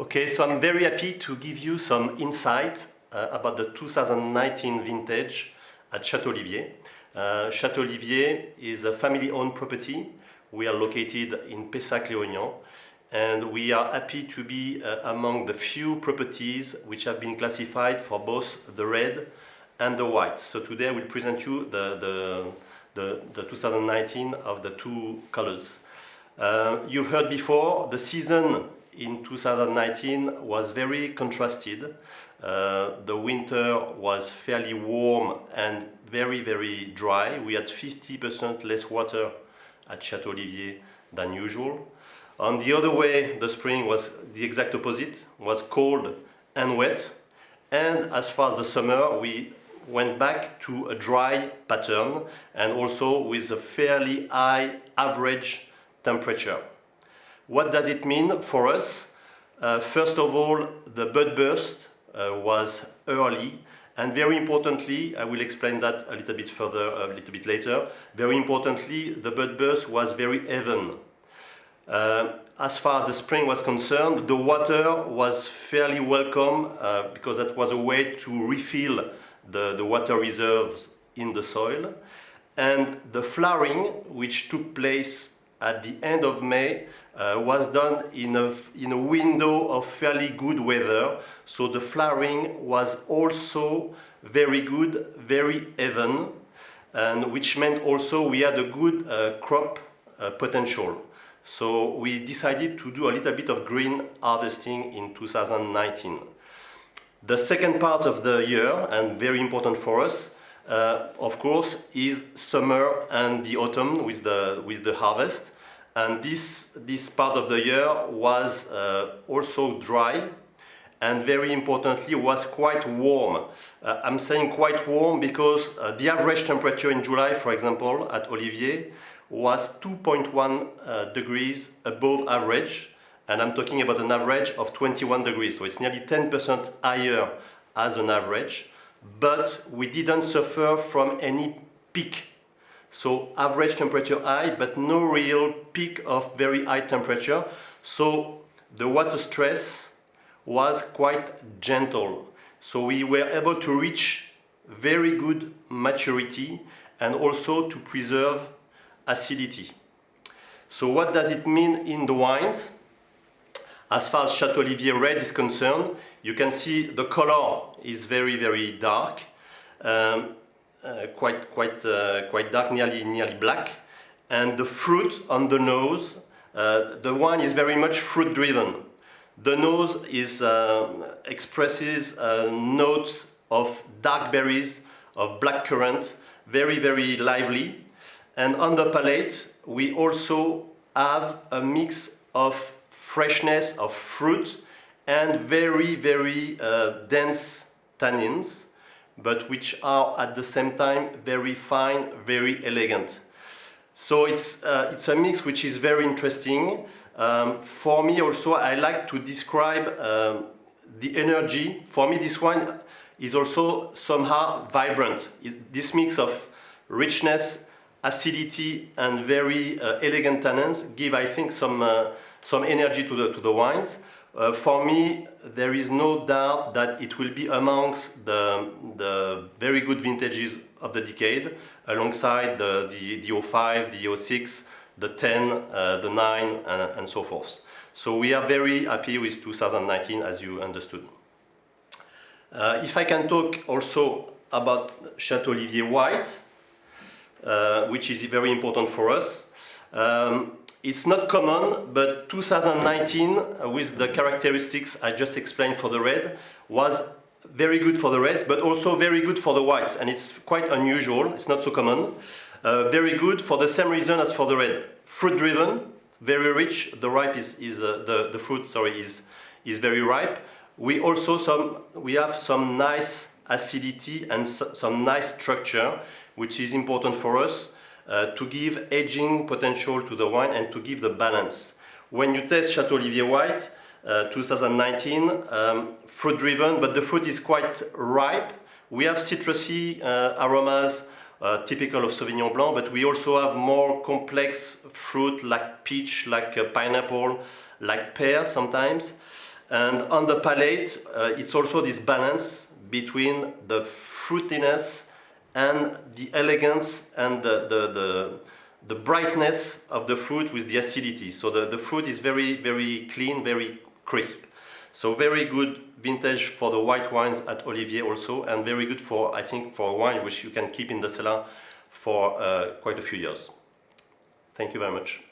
Okay, so I'm very happy to give you some insight about the 2019 vintage at Château Olivier. Château Olivier is a family-owned property. We are located in Pessac-Léognan, and we are happy to be among the few properties which have been classified for both the red and the white. So today I will present you the 2019 of the two colors. You've heard before, the season in 2019 was very contrasted. The winter was fairly warm and very dry. We had 50% less water at Château Olivier than usual. On the other way, the spring was the exact opposite, was cold and wet. And as far as the summer, we went back to a dry pattern and also with a fairly high average temperature. What does it mean for us? First of all, the bud burst was early, and very importantly, I will explain that a little bit further, a little bit later. Very importantly, the bud burst was very even. As far as the spring was concerned, the water was fairly welcome because that was a way to refill the water reserves in the soil. And the flowering, which took place at the end of May, was done in a window of fairly good weather. So the flowering was also very good, very even, and which meant also we had a good crop potential. So we decided to do a little bit of green harvesting in 2019. The second part of the year, and very important for us, of course, is summer and the autumn with the harvest. And this part of the year was also dry, and very importantly was quite warm. I'm saying quite warm because the average temperature in July, for example, at Olivier was 2.1 degrees above average, and I'm talking about an average of 21 degrees, so it's nearly 10% higher as an average, but we didn't suffer from any peak. So average temperature high, but no real peak of very high temperature. So the water stress was quite gentle. So we were able to reach very good maturity and also to preserve acidity. So what does it mean in the wines? As far as Château Olivier red is concerned, you can see the color is very dark. Quite dark, nearly black, and the fruit on the nose, the wine is very much fruit driven. The nose expresses notes of dark berries, of black currant, very lively. And on the palate, we also have a mix of freshness of fruit and very dense tannins, but which are at the same time very fine, very elegant. So it's a mix which is very interesting. For me also, I like to describe the energy. For me, this wine is also somehow vibrant. This mix of richness, acidity, and very elegant tannins give, I think, some energy to the wines. For me, there is no doubt that it will be amongst the very good vintages of the decade, alongside the 05, the 06, the 10, the 9, and so forth. So we are very happy with 2019, as you understood. If I can talk also about Château Olivier White, which is very important for us. It's not common, but 2019, with the characteristics I just explained for the red, was very good for the reds, but also very good for the whites, and it's quite unusual, it's not so common. Very good for the same reason as for the red. Fruit-driven, very rich, the fruit is very ripe. We have some nice acidity and some nice structure, which is important for us. To give aging potential to the wine and to give the balance. When you taste Château Olivier White 2019, fruit driven, but the fruit is quite ripe. We have citrusy aromas typical of Sauvignon Blanc, but we also have more complex fruit like peach, like pineapple, like pear sometimes. And on the palate, it's also this balance between the fruitiness and the elegance and the brightness of the fruit with the acidity. So the fruit is very, very clean, very crisp. So very good vintage for the white wines at Olivier also, and very good for, I think, for a wine which you can keep in the cellar for quite a few years. Thank you very much.